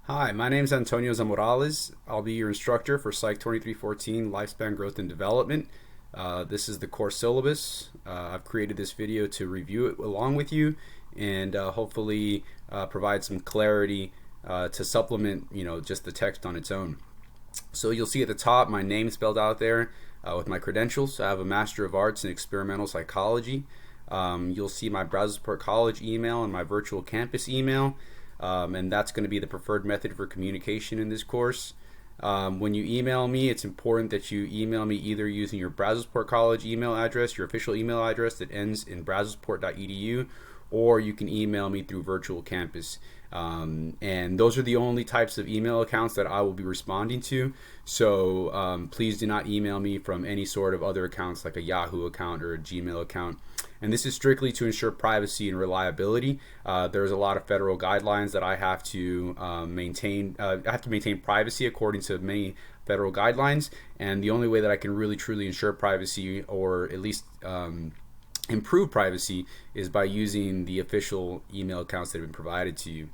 Hi, my name is Antonio Zamorales. I'll be your instructor for PSYC2314 Lifespan Growth and Development. This is the course syllabus. I've created this video to review it along with you and hopefully provide some clarity to supplement, just the text on its own. So you'll see at the top my name spelled out there with my credentials. I have a Master of Arts in Experimental Psychology. You'll see my Brazos Support College email and my virtual campus email. And that's going to be the preferred method for communication in this course. When you email me, it's important that you email me either using your Brazos Support College email address, your official email address that ends in brazosport.edu, or you can email me through Virtual Campus. And those are the only types of email accounts that I will be responding to. So please do not email me from any sort of other accounts like a Yahoo account or a Gmail account. And this is strictly to ensure privacy and reliability. There's a lot of federal guidelines that I have to maintain. I have to maintain privacy according to many federal guidelines. And the only way that I can really truly ensure privacy, or at least improve privacy, is by using the official email accounts that have been provided to you.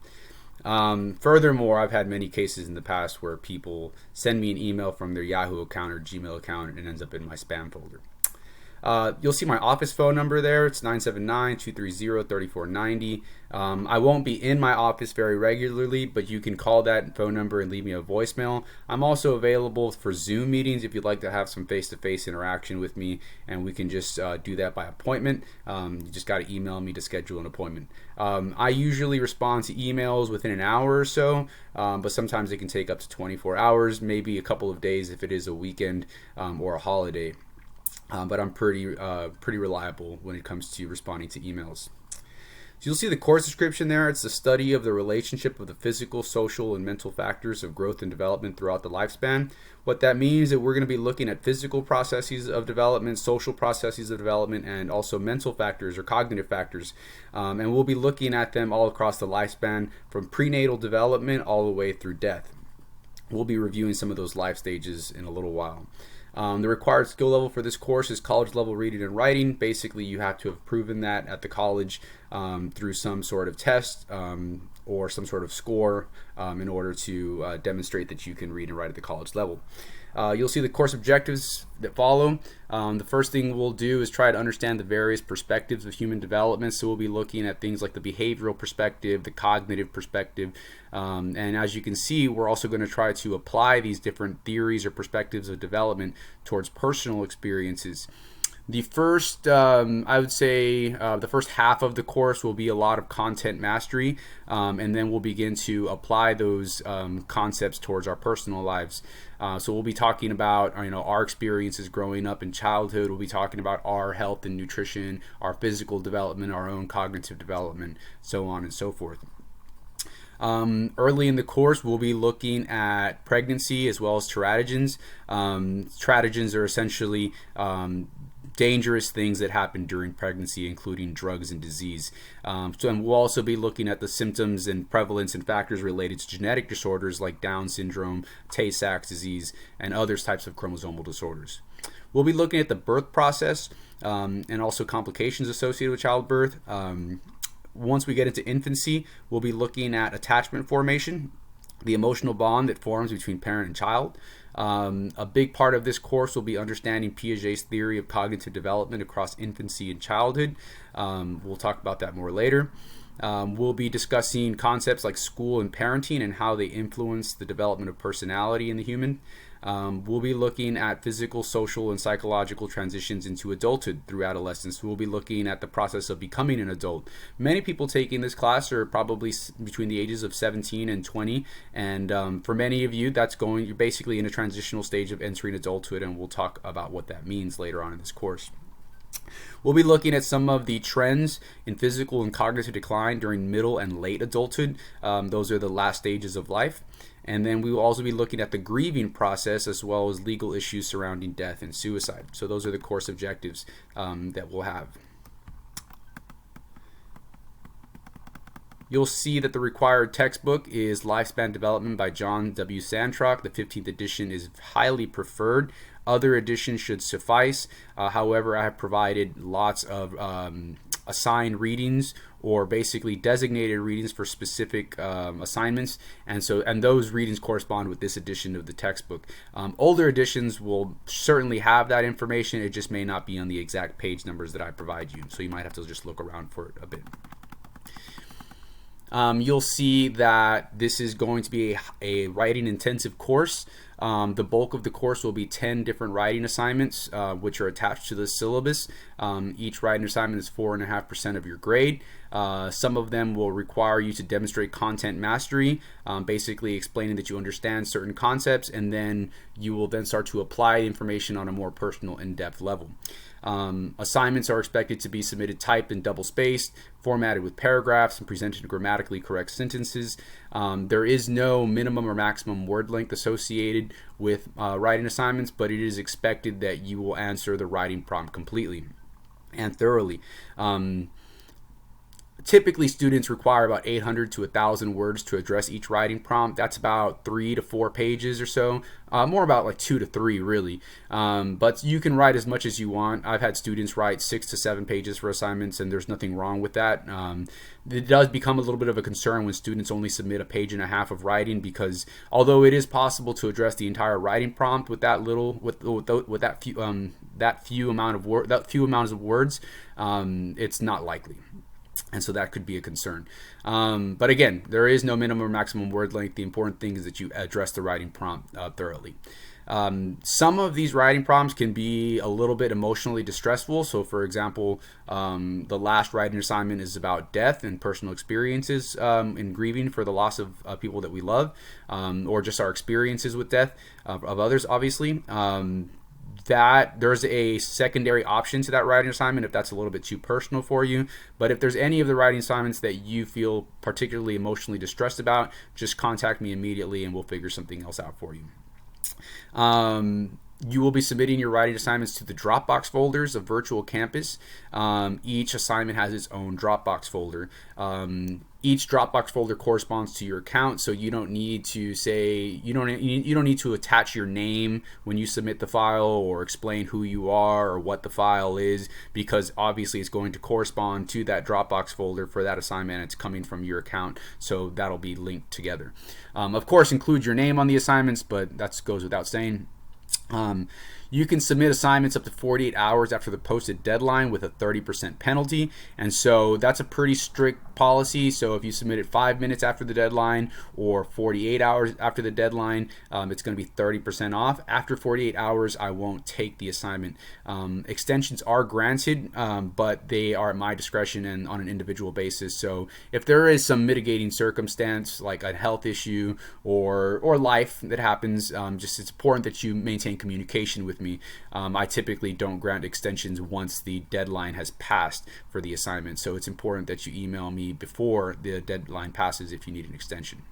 Furthermore, I've had many cases in the past where people send me an email from their Yahoo account or Gmail account and it ends up in my spam folder. You'll see my office phone number there. It's 979-230-3490. I won't be in my office very regularly, but you can call that phone number and leave me a voicemail. I'm also available for Zoom meetings if you'd like to have some face-to-face interaction with me, and we can just do that by appointment. You just got to email me to schedule an appointment. I usually respond to emails within an hour or so, but sometimes it can take up to 24 hours, maybe a couple of days if it is a weekend or a holiday. But I'm pretty reliable when it comes to responding to emails. So you'll see the course description there. It's the study of the relationship of the physical, social, and mental factors of growth and development throughout the lifespan. What that means is that we're going to be looking at physical processes of development, social processes of development, and also mental factors or cognitive factors. And we'll be looking at them all across the lifespan from prenatal development all the way through death. We'll be reviewing some of those life stages in a little while. The required skill level for this course is college level reading and writing. Basically, you have to have proven that at the college through some sort of test or some sort of score in order to demonstrate that you can read and write at the college level. You'll see the course objectives that follow. The first thing we'll do is try to understand the various perspectives of human development. So we'll be looking at things like the behavioral perspective, the cognitive perspective, and as you can see, we're also going to try to apply these different theories or perspectives of development towards personal experiences. The first, I would say, the first half of the course will be a lot of content mastery, and then we'll begin to apply those concepts towards our personal lives. So we'll be talking about, our experiences growing up in childhood. We'll be talking about our health and nutrition, our physical development, our own cognitive development, so on and so forth. Early in the course, we'll be looking at pregnancy as well as teratogens. Teratogens are essentially dangerous things that happen during pregnancy, including drugs and disease. And we'll also be looking at the symptoms and prevalence and factors related to genetic disorders like Down syndrome, Tay-Sachs disease, and other types of chromosomal disorders. We'll be looking at the birth process and also complications associated with childbirth. Once we get into infancy, we'll be looking at attachment formation, the emotional bond that forms between parent and child. A big part of this course will be understanding Piaget's theory of cognitive development across infancy and childhood. We'll talk about that more later. We'll be discussing concepts like school and parenting and how they influence the development of personality in the human. We'll be looking at physical, social, and psychological transitions into adulthood through adolescence. We'll be looking at the process of becoming an adult. Many people taking this class are probably between the ages of 17 and 20, and for many of you, you're basically in a transitional stage of entering adulthood, and we'll talk about what that means later on in this course. We'll be looking at some of the trends in physical and cognitive decline during middle and late adulthood. Those are the last stages of life. And then we will also be looking at the grieving process as well as legal issues surrounding death and suicide. So those are the course objectives that we'll have. You'll see that the required textbook is Lifespan Development by John W. Santrock. The 15th edition is highly preferred. Other editions should suffice. However, I have provided lots of assigned readings or basically designated readings for specific assignments, and those readings correspond with this edition of the textbook. Older editions will certainly have that information. It just may not be on the exact page numbers that I provide you, so you might have to just look around for it a bit. You'll see that this is going to be a writing intensive course. The bulk of the course will be 10 different writing assignments, which are attached to the syllabus. Each writing assignment is 4.5% of your grade. Some of them will require you to demonstrate content mastery, basically explaining that you understand certain concepts, and then you will then start to apply information on a more personal, in-depth level. Assignments are expected to be submitted typed and double-spaced, formatted with paragraphs, and presented in grammatically correct sentences. There is no minimum or maximum word length associated with writing assignments, but it is expected that you will answer the writing prompt completely and thoroughly. Typically, students require about 800 to 1,000 words to address each writing prompt. That's about 3 to 4 pages or so. More about like 2 to 3, really. But you can write as much as you want. I've had students write 6 to 7 pages for assignments, and there's nothing wrong with that. It does become a little bit of a concern when students only submit a page and a half of writing, because although it is possible to address the entire writing prompt with that few amounts of words, it's not likely. And so that could be a concern. But again, there is no minimum or maximum word length. The important thing is that you address the writing prompt thoroughly. Some of these writing prompts can be a little bit emotionally distressful. So for example, the last writing assignment is about death and personal experiences in grieving for the loss of people that we love, or just our experiences with death of others, obviously. That there's a secondary option to that writing assignment if that's a little bit too personal for you. But if there's any of the writing assignments that you feel particularly emotionally distressed about, just contact me immediately and we'll figure something else out for you. You will be submitting your writing assignments to the Dropbox folders of Virtual Campus. Each assignment has its own Dropbox folder. Each Dropbox folder corresponds to your account, so you don't need to you don't need to attach your name when you submit the file or explain who you are or what the file is, because obviously it's going to correspond to that Dropbox folder for that assignment, and it's coming from your account, so that'll be linked together. Of course, include your name on the assignments, but that goes without saying. You can submit assignments up to 48 hours after the posted deadline with a 30% penalty, and so that's a pretty strict policy. So if you submit it 5 minutes after the deadline or 48 hours after the deadline, it's going to be 30% off. After 48 hours, I won't take the assignment. Extensions are granted, but they are at my discretion and on an individual basis. So if there is some mitigating circumstance like a health issue or life that happens, just it's important that you maintain communication with me. I typically don't grant extensions once the deadline has passed for the assignment, so it's important that you email me before the deadline passes if you need an extension.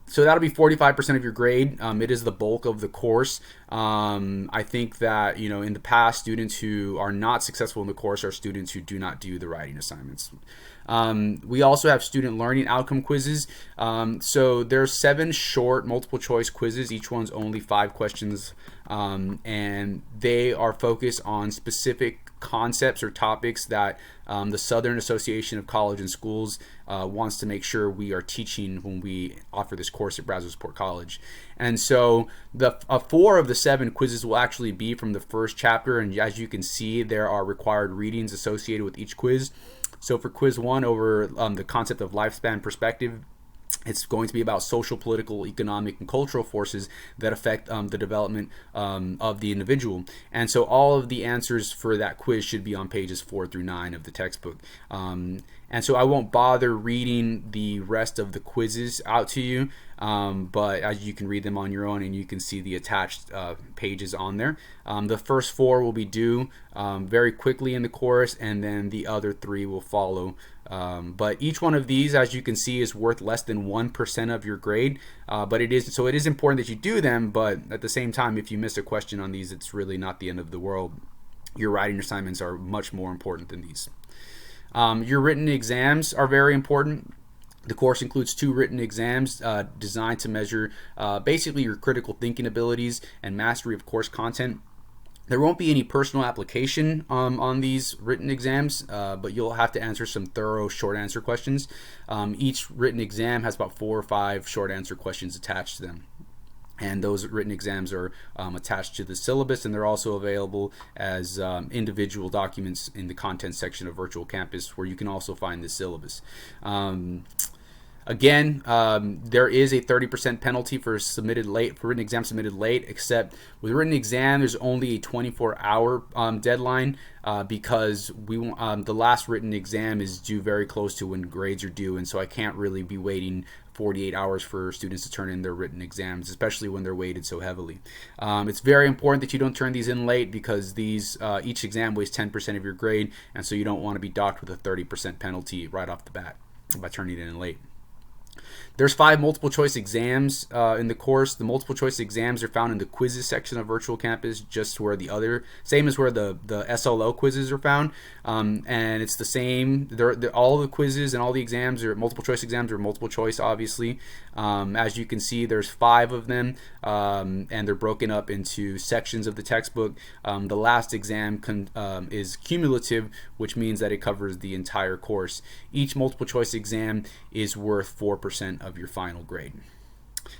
So that'll be 45% of your grade. It is the bulk of the course. I think that, in the past, students who are not successful in the course are students who do not do the writing assignments. We also have student learning outcome quizzes. So there's 7 short multiple choice quizzes. Each one's only 5 questions, and they are focused on specific concepts or topics that the Southern Association of College and Schools wants to make sure we are teaching when we offer this course at Brazosport College. And so the 4 of the 7 quizzes will actually be from the first chapter, and as you can see, there are required readings associated with each quiz. So for quiz 1 over the concept of lifespan perspective, it's going to be about social, political, economic, and cultural forces that affect the development of the individual. And so all of the answers for that quiz should be on pages 4 through 9 of the textbook. And so I won't bother reading the rest of the quizzes out to you, but as you can read them on your own, and you can see the attached pages on there. The first 4 will be due very quickly in the course, and then the other 3 will follow. But each one of these, as you can see, is worth less than 1% of your grade. But it is important that you do them, but at the same time, if you miss a question on these, it's really not the end of the world. Your writing assignments are much more important than these. Your written exams are very important. The course includes 2 written exams designed to measure basically your critical thinking abilities and mastery of course content. There won't be any personal application on these written exams, but you'll have to answer some thorough short answer questions. Each written exam has about 4 or 5 short answer questions attached to them. And those written exams are attached to the syllabus, and they're also available as individual documents in the content section of Virtual Campus, where you can also find the syllabus. Again, there is a 30% penalty for written exam submitted late, except with written exam, there's only a 24-hour deadline because the last written exam is due very close to when grades are due, and so I can't really be waiting 48 hours for students to turn in their written exams, especially when they're weighted so heavily. It's very important that you don't turn these in late, because each exam weighs 10% of your grade, and so you don't want to be docked with a 30% penalty right off the bat by turning it in late. There's 5 multiple choice exams in the course. The multiple choice exams are found in the quizzes section of Virtual Campus, just where same as where the SLO quizzes are found, and it's the same. All the quizzes and all the exams are multiple choice exams, or multiple choice, obviously. As you can see, there's 5 of them, and they're broken up into sections of the textbook. The last exam is cumulative, which means that it covers the entire course. Each multiple choice exam is worth 4% of your final grade.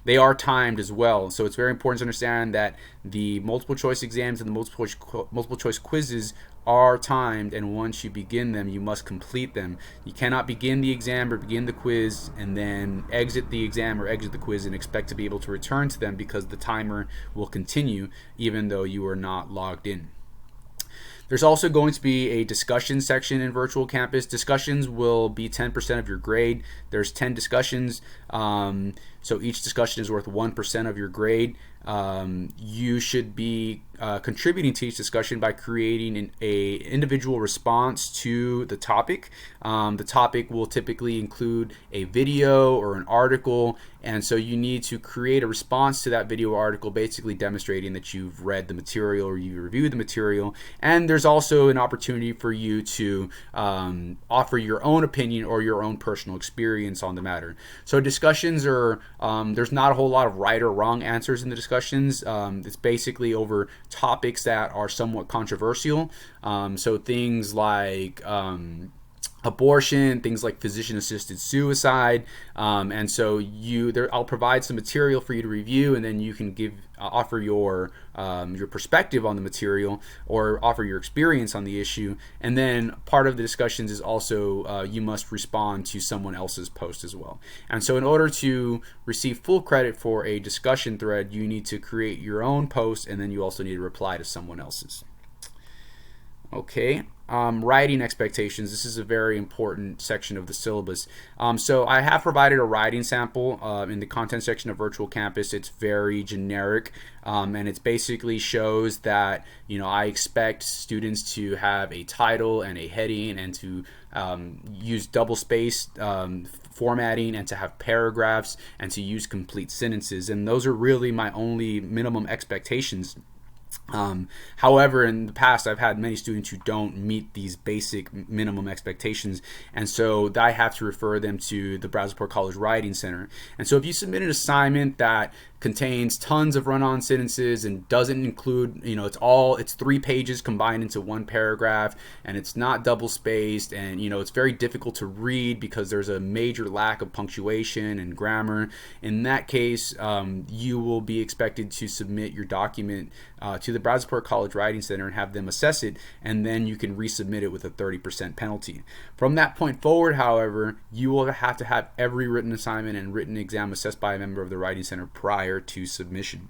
They are timed as well, so it's very important to understand that the multiple choice exams and the multiple choice quizzes are timed, and once you begin them, you must complete them. You cannot begin the exam or begin the quiz and then exit the exam or exit the quiz and expect to be able to return to them, because the timer will continue even though you are not logged in. There's also going to be a discussion section in Virtual Campus. Discussions will be 10% of your grade. There's 10 discussions, so each discussion is worth 1% of your grade. You should be contributing to each discussion by creating an individual response to the topic. The topic will typically include a video or an article, and so you need to create a response to that video or article, basically demonstrating that you've read the material or you reviewed the material. And there's also an opportunity for you to offer your own opinion or your own personal experience on the matter. So discussions are, there's not a whole lot of right or wrong answers in the discussions. It's basically over topics that are somewhat controversial. So things like abortion, things like physician-assisted suicide, and so I'll provide some material for you to review, and then you can offer your perspective on the material or offer your experience on the issue. And then part of the discussions is also you must respond to someone else's post as well. And so in order to receive full credit for a discussion thread, you need to create your own post, and then you also need to reply to someone else's. Okay. Writing expectations. This is a very important section of the syllabus. So I have provided a writing sample in the content section of Virtual Campus. It's very generic, and it basically shows that I expect students to have a title and a heading, and to use double-spaced formatting, and to have paragraphs, and to use complete sentences. And those are really my only minimum expectations. However, in the past, I've had many students who don't meet these basic minimum expectations, and so I have to refer them to the Brazosport College Writing Center. And so if you submit an assignment that contains tons of run-on sentences and doesn't include, it's 3 pages combined into 1 paragraph, and it's not double spaced, and it's very difficult to read because there's a major lack of punctuation and grammar, in that case, you will be expected to submit your document to the Brazosport College Writing Center and have them assess it, and then you can resubmit it with a 30% penalty. From that point forward, however, you will have to have every written assignment and written exam assessed by a member of the Writing Center prior to submission.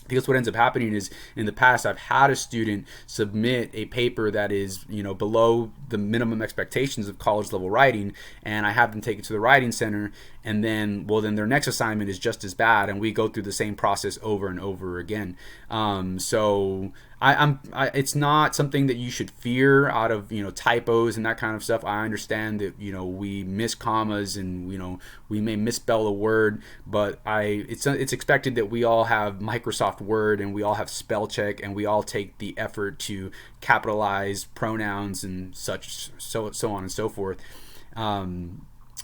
Because what ends up happening is, in the past, I've had a student submit a paper that is, below the minimum expectations of college level writing, and I have them take it to the Writing Center, and then their next assignment is just as bad, and we go through the same process over and over again. So it's not something that you should fear out of typos and that kind of stuff. I understand that we miss commas and we may misspell a word, but it's expected that we all have Microsoft Word, and we all have spell check, and we all take the effort to capitalize pronouns and such, so on and so forth.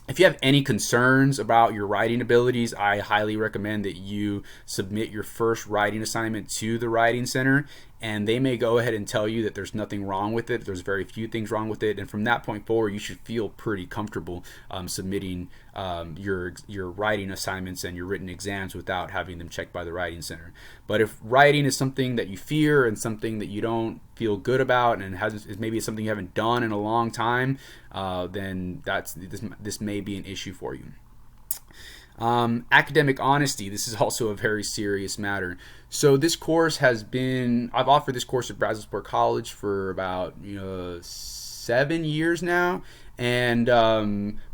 If you have any concerns about your writing abilities, I highly recommend that you submit your first writing assignment to the Writing Center, and they may go ahead and tell you that there's nothing wrong with it. There's very few things wrong with it, and from that point forward, you should feel pretty comfortable submitting your writing assignments and your written exams without having them checked by the Writing Center. But if writing is something that you fear and something that you don't feel good about, and maybe it's something you haven't done in a long time, then this may be an issue for you. Academic honesty. This is also a very serious matter. So this course I've offered this course at Brazosport College for about 7 years now, and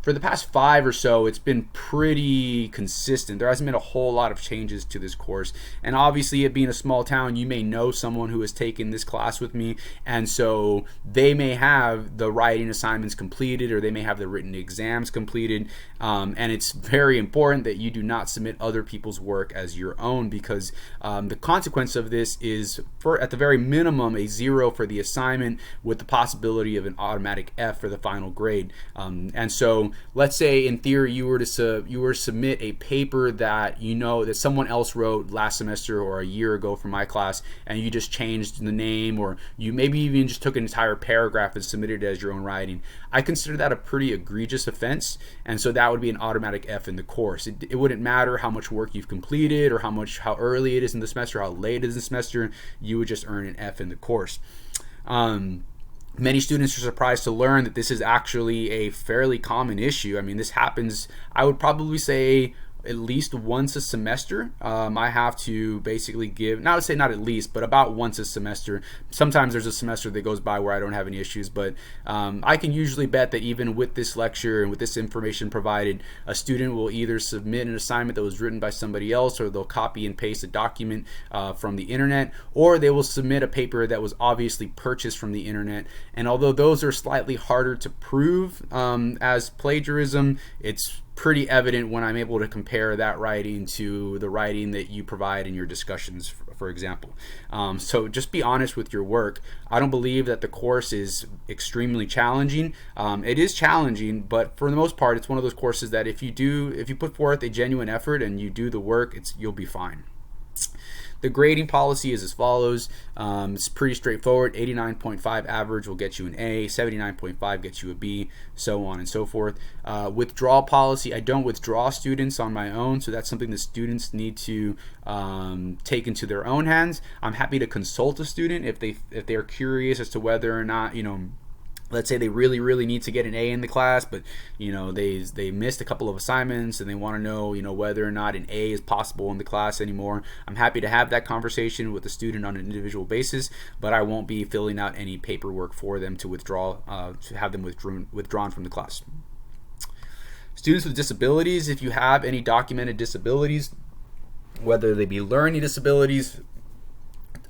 for the past 5 or so, it's been pretty consistent. There hasn't been a whole lot of changes to this course, and obviously it being a small town, you may know someone who has taken this class with me, and so they may have the writing assignments completed, or they may have the written exams completed, and it's very important that you do not submit other people's work as your own, because the consequence of this is, at the very minimum, a 0 for the assignment with the possibility of an automatic F for the final grade. And so let's say in theory you were to submit a paper that that someone else wrote last semester or a year ago for my class, and you just changed the name, or you maybe even just took an entire paragraph and submitted it as your own writing. I consider that a pretty egregious offense, and so that would be an automatic F in the course. It wouldn't matter how much work you've completed or how early it is in the semester, how late it is in the semester, you would just earn an F in the course. Many students are surprised to learn that this is actually a fairly common issue. I mean, this happens, I would probably say, at least once a semester. I have to basically give, I would say not at least, but about once a semester. Sometimes there's a semester that goes by where I don't have any issues, but I can usually bet that even with this lecture and with this information provided, a student will either submit an assignment that was written by somebody else, or they'll copy and paste a document from the internet, or they will submit a paper that was obviously purchased from the internet. And although those are slightly harder to prove as plagiarism, it's pretty evident when I'm able to compare that writing to the writing that you provide in your discussions, for example. So just be honest with your work. I don't believe that the course is extremely challenging. It is challenging, but for the most part, it's one of those courses that if you put forth a genuine effort and you do the work, you'll be fine. The grading policy is as follows. It's pretty straightforward. 89.5 average will get you an A, 79.5 gets you a B, so on and so forth. Withdrawal policy, I don't withdraw students on my own, so that's something that students need to take into their own hands. I'm happy to consult a student if they are curious as to whether or not, let's say they really need to get an A in the class, but they missed a couple of assignments and they want to know whether or not an A is possible in the class anymore. I'm happy to have that conversation with the student on an individual basis, but I won't be filling out any paperwork for them to have them withdrawn from the class. Students with disabilities, if you have any documented disabilities, whether they be learning disabilities,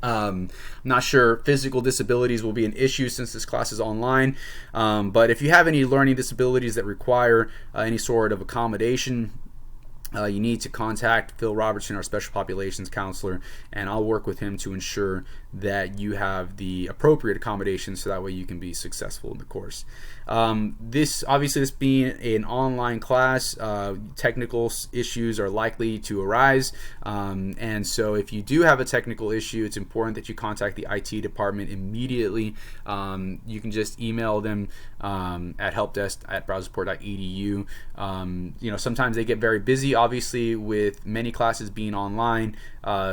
I'm not sure physical disabilities will be an issue since this class is online, but if you have any learning disabilities that require any sort of accommodation, you need to contact Phil Robertson, our special populations counselor, and I'll work with him to ensure that you have the appropriate accommodations so that way you can be successful in the course. This being an online class, technical issues are likely to arise, and so if you do have a technical issue, it's important that you contact the IT department immediately. You can just email them at helpdesk@brazosport.edu. Sometimes they get very busy. Obviously, with many classes being online,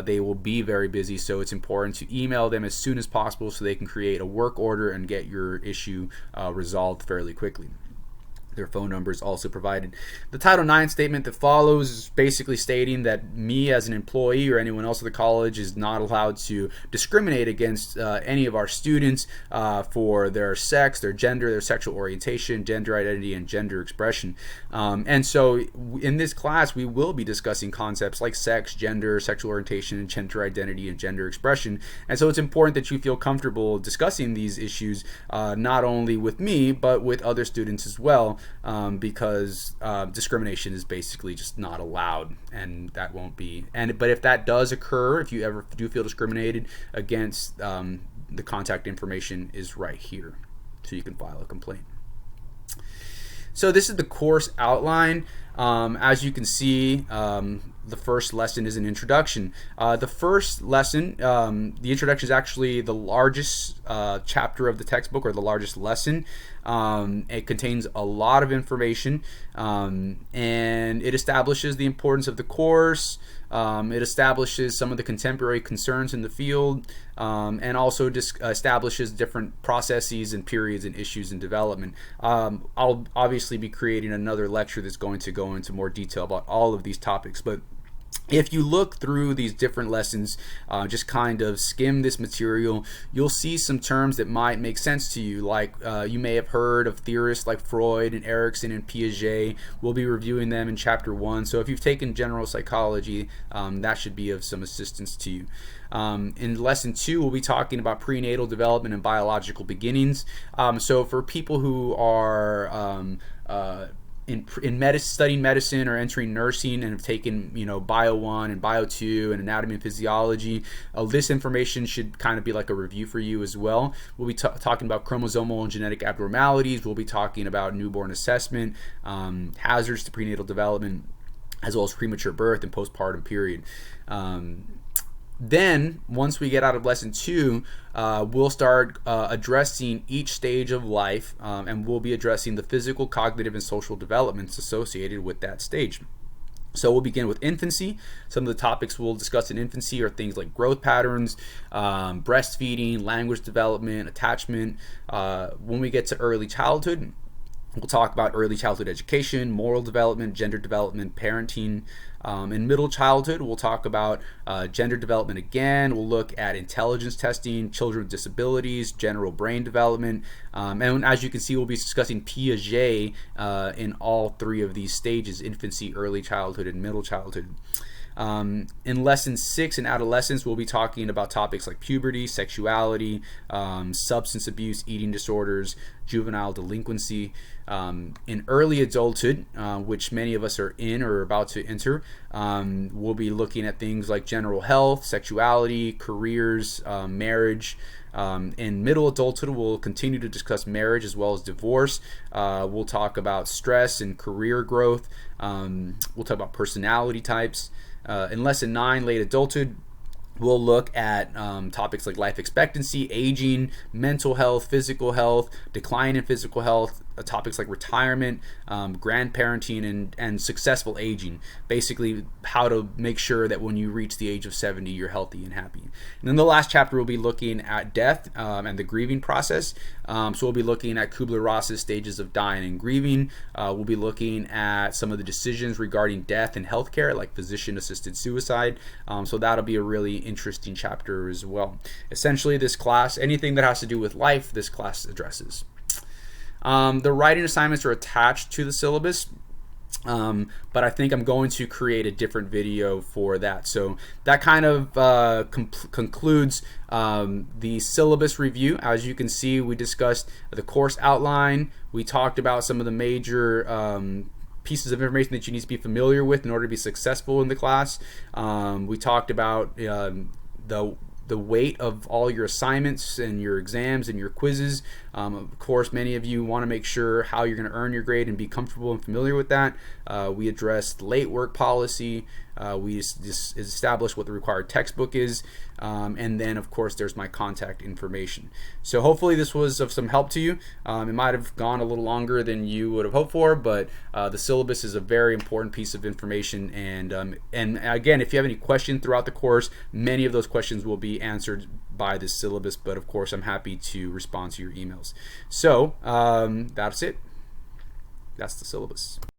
they will be very busy, so it's important to email them as soon as possible so they can create a work order and get your issue resolved fairly quickly. Their phone number is also provided. The Title IX statement that follows is basically stating that me as an employee or anyone else at the college is not allowed to discriminate against any of our students for their sex, their gender, their sexual orientation, gender identity, and gender expression. And so in this class, we will be discussing concepts like sex, gender, sexual orientation, and gender identity, and gender expression. And so it's important that you feel comfortable discussing these issues not only with me, but with other students as well. Because discrimination is basically just not allowed, and that won't be. But if that does occur, if you ever do feel discriminated against, the contact information is right here, so you can file a complaint. So this is the course outline. As you can see, the first lesson is an introduction. The first lesson, the introduction, is actually the largest chapter of the textbook, or the largest lesson. It contains a lot of information, and it establishes the importance of the course. It establishes some of the contemporary concerns in the field, and also establishes different processes and periods and issues in development. I'll obviously be creating another lecture that's going to go into more detail about all of these topics, but if you look through these different lessons, just kind of skim this material, you'll see some terms that might make sense to you. Like you may have heard of theorists like Freud and Erikson and Piaget. We'll be reviewing them in chapter 1. So if you've taken general psychology, that should be of some assistance to you. In lesson 2, we'll be talking about prenatal development and biological beginnings. So for people who are studying medicine or entering nursing and have taken, Bio 1 and Bio 2 and anatomy and physiology, this information should kind of be like a review for you as well. We'll be talking about chromosomal and genetic abnormalities. We'll be talking about newborn assessment, hazards to prenatal development, as well as premature birth and postpartum period. Then, once we get out of lesson 2, we'll start addressing each stage of life, and we'll be addressing the physical, cognitive, and social developments associated with that stage. So we'll begin with infancy. Some of the topics we'll discuss in infancy are things like growth patterns, breastfeeding, language development, attachment. When we get to early childhood, we'll talk about early childhood education, moral development, gender development, parenting. In middle childhood, we'll talk about gender development again. We'll look at intelligence testing, children with disabilities, general brain development. And as you can see, we'll be discussing Piaget in all 3 of these stages: infancy, early childhood, and middle childhood. In lesson 6 in adolescence, we'll be talking about topics like puberty, sexuality, substance abuse, eating disorders, juvenile delinquency. In early adulthood, which many of us are in or are about to enter, we'll be looking at things like general health, sexuality, careers, marriage. In middle adulthood, we'll continue to discuss marriage as well as divorce. We'll talk about stress and career growth. We'll talk about personality types. In lesson 9, late adulthood, we'll look at topics like life expectancy, aging, mental health, physical health, decline in physical health, topics like retirement, grandparenting, and successful aging. Basically, how to make sure that when you reach the age of 70, you're healthy and happy. And then the last chapter, we'll be looking at death and the grieving process. So we'll be looking at Kubler-Ross's stages of dying and grieving. We'll be looking at some of the decisions regarding death and healthcare, like physician-assisted suicide. So that'll be a really interesting chapter as well. Essentially, this class, anything that has to do with life, this class addresses. The writing assignments are attached to the syllabus, but I think I'm going to create a different video for that. So that kind of concludes the syllabus review. As you can see, we discussed the course outline. We talked about some of the major pieces of information that you need to be familiar with in order to be successful in the class. We talked about the weight of all your assignments and your exams and your quizzes. Of course, many of you want to make sure how you're going to earn your grade and be comfortable and familiar with that. We addressed late work policy. We just established what the required textbook is. And then, of course, there's my contact information. So hopefully this was of some help to you. It might have gone a little longer than you would have hoped for, but the syllabus is a very important piece of information. And again, if you have any questions throughout the course, many of those questions will be answered by this syllabus, but of course I'm happy to respond to your emails. So that's it. That's the syllabus.